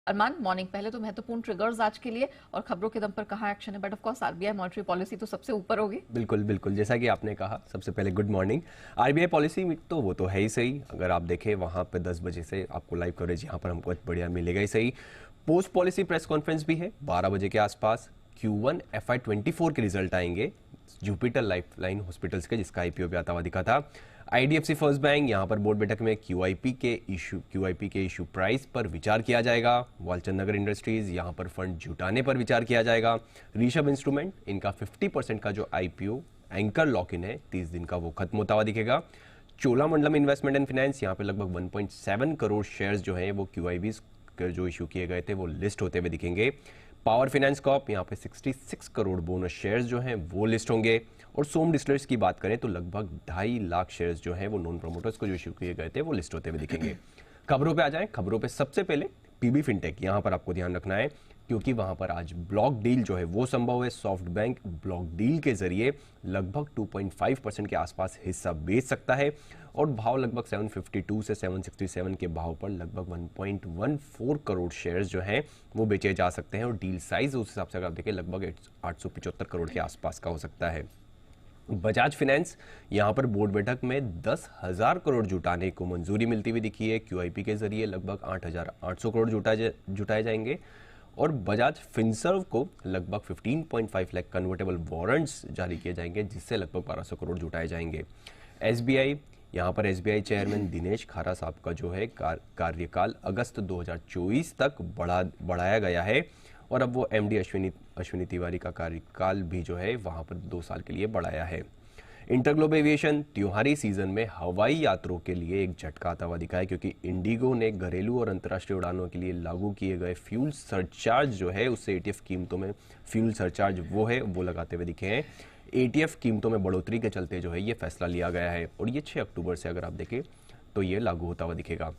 अरमान, morning पहले तो महत्वपूर्ण ट्रिगर्स आज के लिए और खबरों के दम पर कहाँ एक्शन है, but of course RBI monetary policy तो सबसे ऊपर होगी। बिल्कुल बिल्कुल, जैसा कि आपने कहा, सबसे पहले good morning. RBI policy meet तो वो तो है ही सही। अगर आप देखें वहाँ पे 10 बजे से आपको लाइव कवरेज यहाँ पर हमको बढ़िया मिलेगा ही सही। पोस्ट पॉलिसी प्रेस कॉन्फ्रेंस भी है 12 बजे के आसपास। Q1 FY24 के रिजल्ट आएंगे जुपिटर लाइफलाइन हॉस्पिटल्स के, जिसका आईपीओ भी आता हुआ दिखा था। आईडीएफसी फर्स्ट बैंक, यहाँ पर बोर्ड बैठक में क्यूआईपी के इशू प्राइस पर विचार किया जाएगा। वालचंद नगर इंडस्ट्रीज, यहाँ पर फंड जुटाने पर विचार किया जाएगा। ऋषभ इंस्ट्रूमेंट, इनका 50% का जो आईपीओ एंकर लॉक इन है 30 दिन का, वो खत्म होता हुआ दिखेगा। चोलामंडलम इन्वेस्टमेंट एंड फाइनेंस, यहाँ पे लगभग 1.7 करोड़ शेयर्स जो हैं वो क्यूआईबीज जो इशू किए गए थे वो लिस्ट होते हुए दिखेंगे। पावर फाइनेंस कॉर्प, यहाँ पे 66 करोड़ बोनस शेयर्स जो हैं वो लिस्ट होंगे। और सोम डिस्टिलर्स की बात करें तो लगभग 2.5 लाख शेयर्स जो हैं वो नॉन प्रमोटर्स को जो इशू किए गए थे वो लिस्ट होते हुए दिखेंगे। खबरों पे आ जाएं। खबरों पे सबसे पहले पीबी फिनटेक, यहाँ पर आपको ध्यान रखना है क्योंकि वहां पर आज ब्लॉक डील जो है वो संभव है। सॉफ्ट बैंक ब्लॉक डील के जरिए लगभग 2.5% के आसपास हिस्सा बेच सकता है और भाव लगभग 752 से 767 के भाव पर लगभग 1.14 करोड़ शेयर्स जो हैं वो बेचे जा सकते हैं। और डील साइज उस हिसाब से अगर आप देखें लगभग 875 करोड़ के आसपास का हो सकता है। बजाज फाइनेंस, यहाँ पर बोर्ड बैठक में 10,000 करोड़ जुटाने को मंजूरी मिलती हुई दिखी है। क्यूआईपी के जरिए लगभग 8,800 करोड़ जुटाए जाएंगे और बजाज फिनसर्व को लगभग 15.5 लाख कन्वर्टेबल वारंट्स जारी किए जाएंगे, जिससे लगभग 1200 करोड़ जुटाए जाएंगे। एसबीआई, यहाँ पर एसबीआई चेयरमैन दिनेश खारा साहब का जो है कार्यकाल अगस्त 2024 तक बढ़ाया गया है और अब वो एमडी अश्विनी तिवारी का कार्यकाल भी जो है वहाँ पर 2 साल के लिए बढ़ाया है। इंटरग्लोब एविएशन, त्योहारी सीजन में हवाई यात्रों के लिए एक झटका आता हुआ दिखा है क्योंकि इंडिगो ने घरेलू और अंतर्राष्ट्रीय उड़ानों के लिए लागू किए गए फ्यूल सरचार्ज जो है उससे एटीएफ कीमतों में फ्यूल सरचार्ज वो लगाते हुए दिखे हैं। एटीएफ कीमतों में बढ़ोतरी के चलते जो है ये फैसला लिया गया है और ये 6 अक्टूबर से अगर आप देखें तो ये लागू होता हुआ दिखेगा।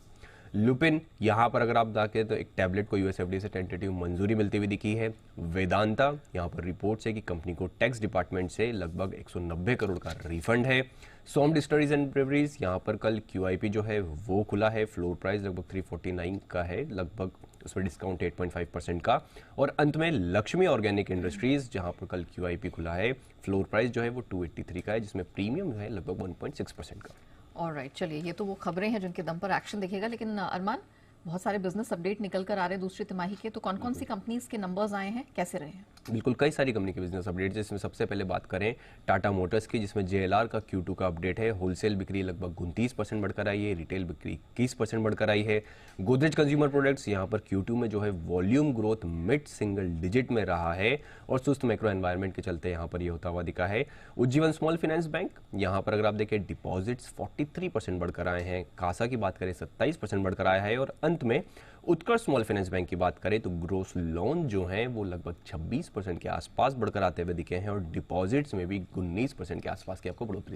लुपिन, यहाँ पर अगर आप देखें तो एक टैबलेट को यूएसएफडी से टेंटेटिव मंजूरी मिलती हुई दिखी है। वेदांता, यहाँ पर रिपोर्ट है कि कंपनी को टैक्स डिपार्टमेंट से लगभग 190 करोड़ का रिफंड है। सोम डिस्टलरीज एंड ब्रेवरीज, यहाँ पर कल क्यूआईपी जो है वो खुला है। फ्लोर प्राइस लगभग 349 का है, लगभग उस पर डिस्काउंट 8.5% का। और अंत में लक्ष्मी ऑर्गेनिक इंडस्ट्रीज, जहाँ पर कल क्यूआईपी खुला है, फ्लोर प्राइस जो है वो 283 का है, जिसमें प्रीमियम जो है लगभग 1.6% का। ऑलराइट, चलिए ये तो वो खबरें हैं जिनके दम पर एक्शन दिखेगा, लेकिन अरमान, बहुत सारे बिजनेस अपडेट निकल कर आ रहे हैं दूसरी तिमाही के, तो कौन कौन सी कंपनीज के नंबर्स आए हैं, कैसे रहे हैं? बिल्कुल, कई सारी कंपनी के बिजनेस अपडेट, जिसमें सबसे पहले बात करें टाटा मोटर्स की, जिसमें जेएलआर का Q2 का अपडेट है। होलसेल बिक्री लगभग 29% बढ़कर आई है, रिटेल बिक्री 21% बढ़कर आई है। गोदरेज कंज्यूमर प्रोडक्ट्स, यहाँ पर Q2 में जो है volume growth mid single digit में रहा है और सुस्त मैक्रो एनवायरनमेंट के चलते यहाँ पर ये होता हुआ दिखा है। उज्जीवन स्मॉल फाइनेंस बैंक, यहाँ पर अगर आप देखें डिपॉजिट्स 43% बढ़कर आए हैं। कासा की बात करें 27% बढ़कर आया है। और अंत में उत्कर्ष स्मॉल फाइनेंस बैंक की बात करें तो ग्रोस लोन जो हैं वो लगभग 26% के आसपास बढ़कर आते हुए दिखे हैं और डिपॉजिट्स में भी 19% के आसपास की आपको बढ़ोतरी